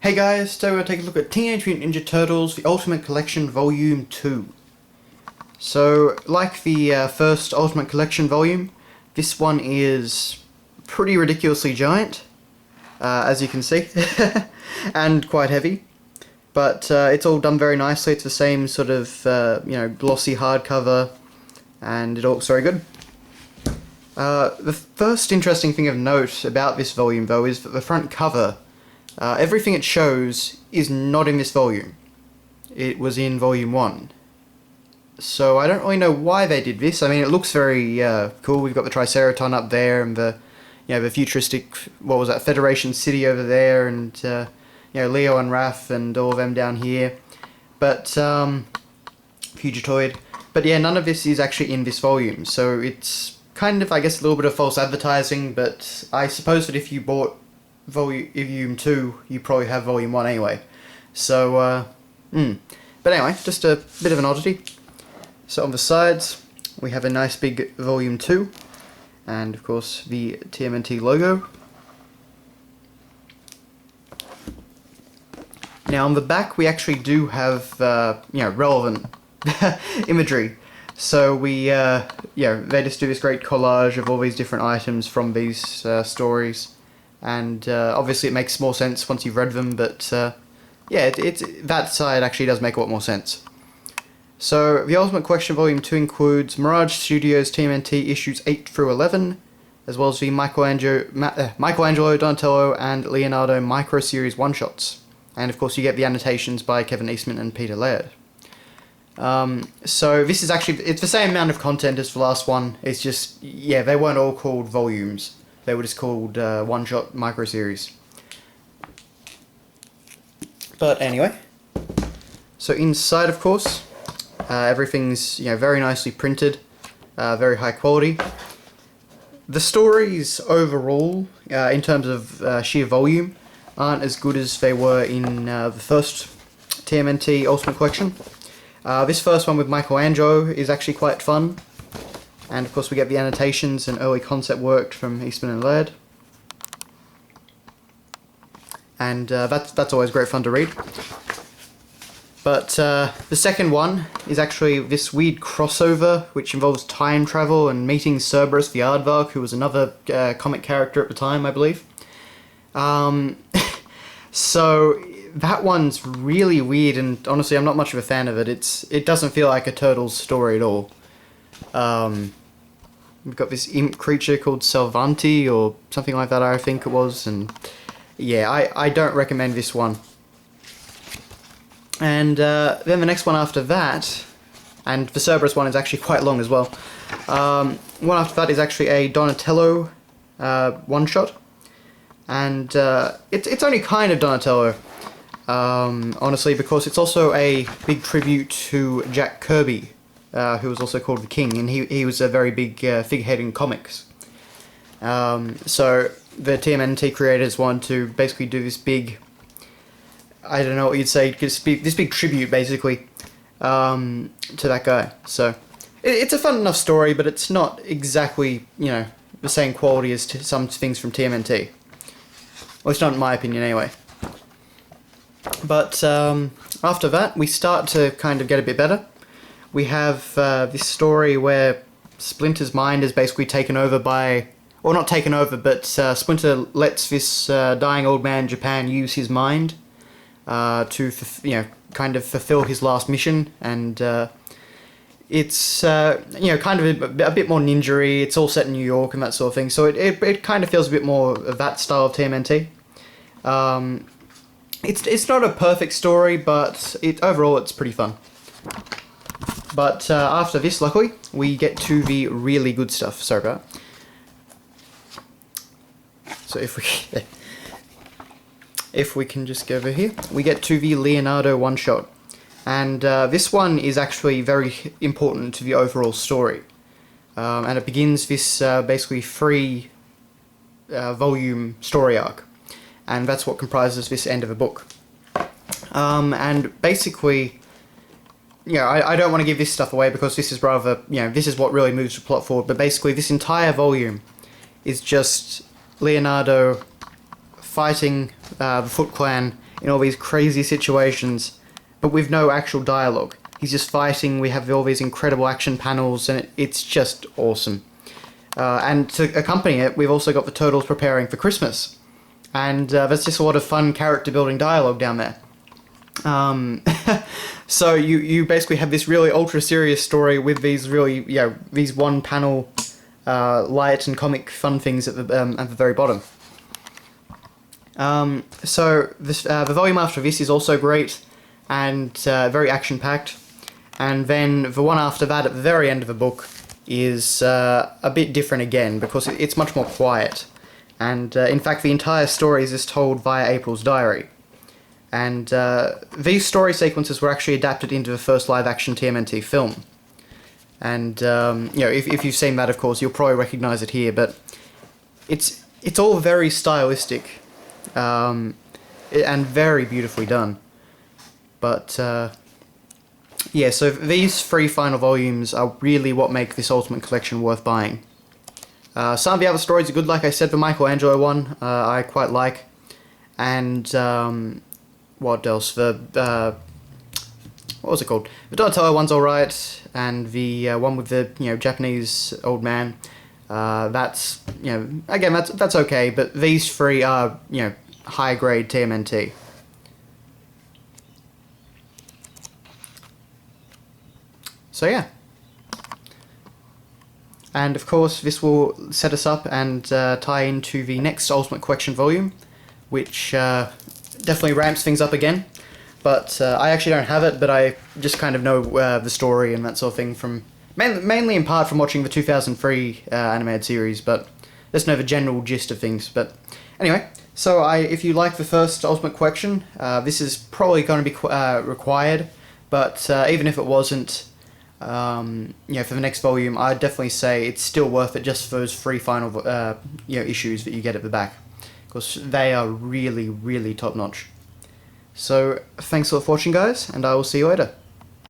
Hey guys, so we're going to take a look at Teenage Mutant Ninja Turtles, the Ultimate Collection Volume 2. So, like the first Ultimate Collection volume, this one is pretty ridiculously giant, as you can see, and quite heavy. But it's all done very nicely. It's the same sort of, glossy hardcover, and it all looks very good. The first interesting thing of note about this volume, though, is that the front cover, everything it shows is not in this volume. It was in Volume 1. So I don't really know why they did this. I mean, it looks very cool. We've got the Triceratops up there, and the futuristic, what was that, Federation City over there, and Leo and Raph and all of them down here. But Fugitoid. But yeah, none of this is actually in this volume. So it's kind of, I guess, a little bit of false advertising. But I suppose that if you bought Volume 2, you probably have Volume 1 anyway. So, But anyway, just a bit of an oddity. So on the sides, we have a nice big Volume 2, and of course the TMNT logo. Now on the back, we actually do have, relevant imagery. So we, they just do this great collage of all these different items from these stories. And obviously it makes more sense once you've read them, but that side actually does make a lot more sense. So the Ultimate Collection Volume 2 includes Mirage Studios TMNT issues 8 through 11, as well as the Michelangelo, Donatello, and Leonardo Micro Series one-shots. And of course you get the annotations by Kevin Eastman and Peter Laird. So this is actually, it's the same amount of content as the last one. It's just, they weren't all called volumes. They were just called one-shot micro series. But anyway, so inside, of course, everything's very nicely printed, very high quality. The stories overall, in terms of sheer volume, aren't as good as they were in the first TMNT Ultimate Collection. This first one with Michelangelo is actually quite fun. And of course we get the annotations and early concept work from Eastman and Laird. And that's always great fun to read. But the second one is actually this weird crossover which involves time travel and meeting Cerberus the Aardvark, who was another comic character at the time, I believe. So that one's really weird, and honestly I'm not much of a fan of it. It doesn't feel like a Turtles story at all. We've got this imp creature called Salvanti, or something like that, I think it was, and yeah, I don't recommend this one. And then the next one after that, and the Cerberus one is actually quite long as well. One after that is actually a Donatello one-shot, and it's only kind of Donatello, honestly, because it's also a big tribute to Jack Kirby, who was also called the King, and he was a very big figurehead in comics. So the TMNT creators wanted to basically do this big, I don't know what you'd say, this big tribute basically to that guy. So it's a fun enough story, but it's not exactly the same quality as some things from TMNT. Well, it's not in my opinion anyway. But after that, we start to kind of get a bit better. We have this story where Splinter's mind is basically taken over by, or not taken over, but Splinter lets this dying old man in Japan use his mind to, kind of fulfill his last mission, and it's, kind of a bit more ninja-y. It's all set in New York and that sort of thing, so it kind of feels a bit more of that style of TMNT. It's not a perfect story, but overall it's pretty fun. But after this, luckily, we get to the really good stuff. Sorry about that. So if we can just go over here, we get to the Leonardo one-shot. And this one is actually very important to the overall story. And it begins this basically 3-volume story arc. And that's what comprises this end of the book. And basically, I don't want to give this stuff away because this is rather, this is what really moves the plot forward, but basically this entire volume is just Leonardo fighting the Foot Clan in all these crazy situations, but with no actual dialogue. He's just fighting, we have all these incredible action panels, and it's just awesome. And to accompany it, we've also got the turtles preparing for Christmas. And there's just a lot of fun character building dialogue down there. So you basically have this really ultra serious story with these really, these one panel light and comic fun things at the very bottom. So this, the volume after this is also great and very action packed. And then the one after that at the very end of the book is a bit different again, because it's much more quiet. And in fact, the entire story is just told via April's diary. And these story sequences were actually adapted into the first live-action TMNT film. And if you've seen that, of course, you'll probably recognise it here. But it's all very stylistic and very beautifully done. But yeah, so these 3 final volumes are really what make this Ultimate Collection worth buying. Some of the other stories are good, like I said. The Michelangelo one I quite like, and what else? The what was it called? The Donatello one's alright, and the one with the Japanese old man. That's again that's okay, but these 3 are high grade TMNT. So yeah. And of course this will set us up and tie into the next Ultimate Collection volume, which definitely ramps things up again. But I actually don't have it, but I just kind of know the story and that sort of thing from mainly in part from watching the 2003 animated series, but just know the general gist of things. But anyway, so if you like the first Ultimate Collection, this is probably going to be required, but even if it wasn't, for the next volume, I'd definitely say it's still worth it just for those 3 final issues that you get at the back, because they are really, really top notch. So thanks a lot for watching, guys, and I will see you later.